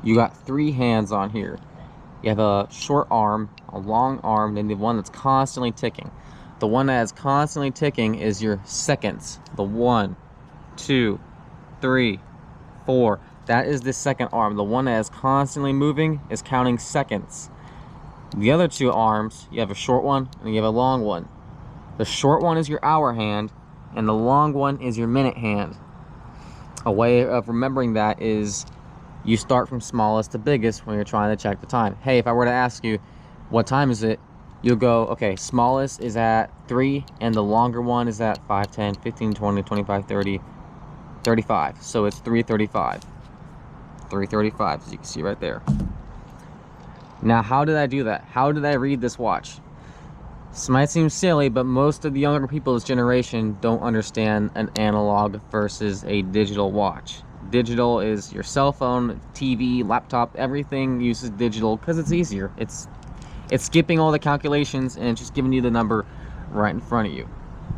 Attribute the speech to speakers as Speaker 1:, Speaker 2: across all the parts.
Speaker 1: you got three hands on here. You have a short arm, a long arm, and the one that's constantly ticking. The one that is constantly ticking is your seconds. The 1, 2, 3, 4. That is the second arm. The one that is constantly moving is counting seconds. The other two arms, you have a short one and you have a long one. The short one is your hour hand, and the long one is your minute hand. A way of remembering that is you start from smallest to biggest when you're trying to check the time. Hey, if I were to ask you, what time is it? You'll go, okay, smallest is at 3, and the longer one is at 5, 10, 15, 20, 25, 30, 35. So it's 3:35. 3:35, as you can see right there. Now, how did I do that? How did I read this watch? This might seem silly, but most of the younger people of this generation don't understand an analog versus a digital watch. Digital is your cell phone, TV, laptop, everything uses digital because it's easier. It's skipping all the calculations and just giving you the number right in front of you.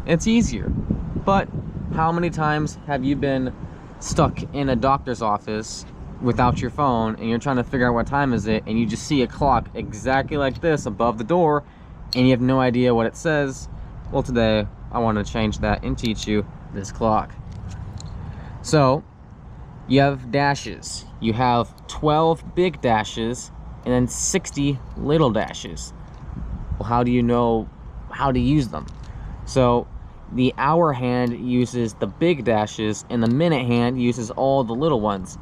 Speaker 1: It's easier. But how many times have you been stuck in a doctor's office without your phone and you're trying to figure out what time is it, and you just see a clock exactly like this above the door and you have no idea what it says? Well, today I want to change that and teach you this clock. So you have dashes. You have 12 big dashes and then 60 little dashes. Well, how do you know how to use them? So the hour hand uses the big dashes and the minute hand uses all the little ones.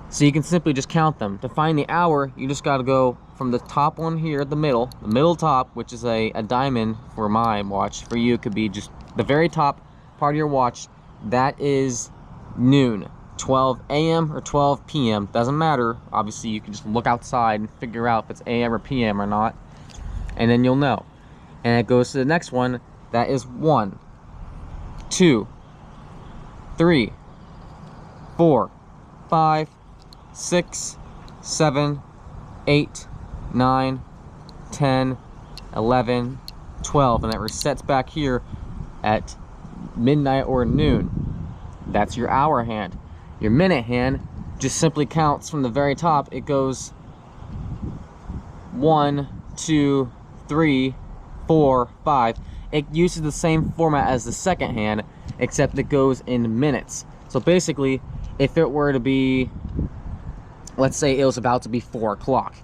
Speaker 1: So you can simply just count them. To find the hour, you just got to go from the top one here, the middle top, which is a diamond for my watch. For you, it could be just the very top part of your watch. That is noon. 12 a.m. or 12 p.m. doesn't matter. Obviously, you can just look outside and figure out if it's a.m. or p.m. or not, and then you'll know. And it goes to the next one. That is 1, 2, 3, 4, 5, 6, 7, 8, 9, 10, 11, 12, and it resets back here at midnight or noon. That's your hour hand. Your minute hand just simply counts from the very top. It goes 1, 2, 3, 4, 5. It uses the same format as the second hand, except it goes in minutes. So basically, if it were to be, let's say it was about to be 4 o'clock.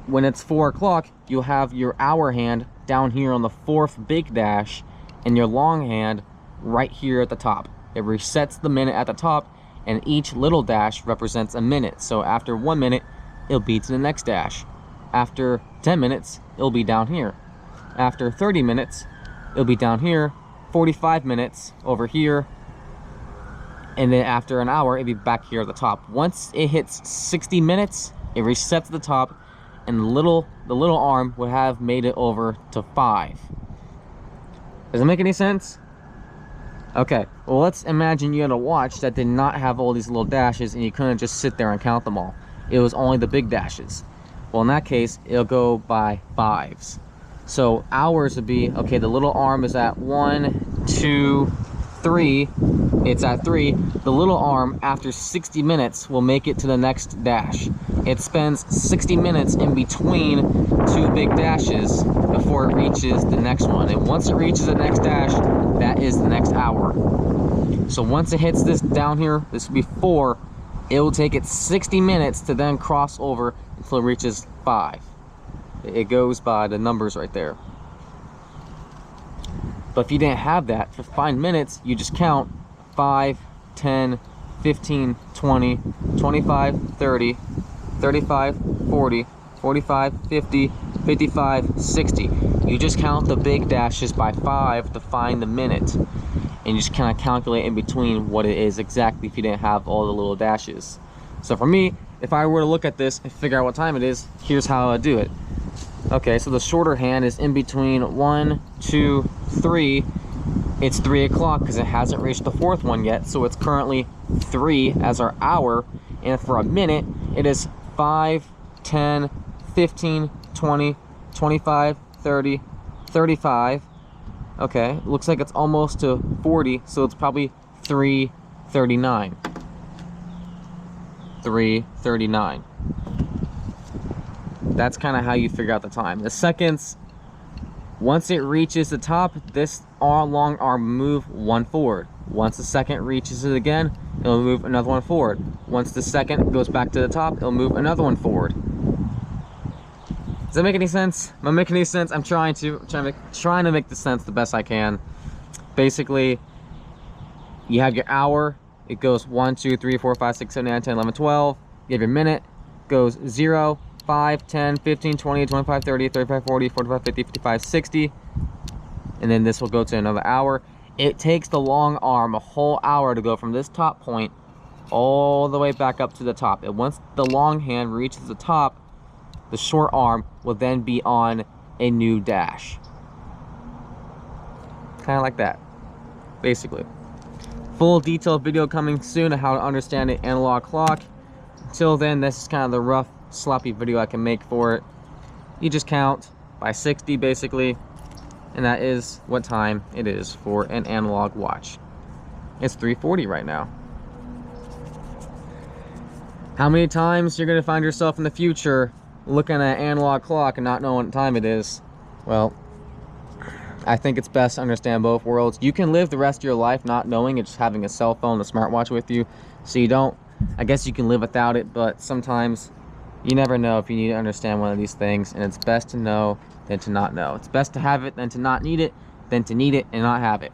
Speaker 1: When it's 4 o'clock, you'll have your hour hand down here on the 4th big dash and your long hand right here at the top. It resets the minute at the top, and each little dash represents a minute. So after 1 minute, it'll be to the next dash. After 10 minutes, it'll be down here. After 30 minutes, it'll be down here. 45 minutes over here. And then after an hour, it'll be back here at the top. Once it hits 60 minutes, it resets the top, and the little arm would have made it over to 5. Does it make any sense? Okay, well, let's imagine you had a watch that did not have all these little dashes and you couldn't just sit there and count them all. It was only the big dashes. Well, in that case, it'll go by 5s. So hours would be, okay, the little arm is at 1, 2, 3. It's at 3. The little arm, after 60 minutes, will make it to the next dash. It spends 60 minutes in between 2 big dashes before it reaches the next one. And once it reaches the next dash, that is the next hour. So once it hits this down here, this will be 4. It will take it 60 minutes to then cross over until it reaches 5. It goes by the numbers right there. But if you didn't have that, for 5 minutes, you just count 5, 10, 15, 20, 25, 30, 35, 40, 45, 50, 55, 60. You just count the big dashes by 5 to find the minute. And you just kind of calculate in between what it is exactly if you didn't have all the little dashes. So for me, if I were to look at this and figure out what time it is, here's how I do it. Okay, so the shorter hand is in between 1, 2, 3. It's 3 o'clock because it hasn't reached the 4th one yet, so it's currently 3 as our hour. And for a minute, it is 5, 10, 15, 20, 25, 30, 35. Okay, looks like it's almost to 40, so it's probably 3:39. 3:39. That's kind of how you figure out the time. The seconds, once it reaches the top, this long arm move one forward. Once the second reaches it again, it'll move another one forward. Once the second goes back to the top, it'll move another one forward. Does that make any sense? Am I making any sense? I'm trying to make the sense the best I can. Basically, you have your hour. It goes 1, 2, 3, 4, 5, 6, 7, 8, 9, 10, 11, 12. You have your minute. Goes 0, 5, 10, 15, 20, 25, 30, 35, 40, 45, 50, 55, 60. And then this will go to another hour. It takes the long arm a whole hour to go from this top point all the way back up to the top. And once the long hand reaches the top, the short arm will then be on a new dash. Kind of like that, basically. Full detailed video coming soon on how to understand an analog clock. Until then, this is kind of the rough, sloppy video I can make for it. You just count by 60 basically, and that is what time it is for an analog watch. It's 3:40 right now. How many times you're going to find yourself in the future looking at an analog clock and not knowing what time it is? Well, I think it's best to understand both worlds. You can live the rest of your life not knowing it, just having a cell phone, a smartwatch with you, so you don't. I guess you can live without it, but sometimes you never know if you need to understand one of these things, and it's best to know than to not know. It's best to have it than to not need it, than to need it and not have it.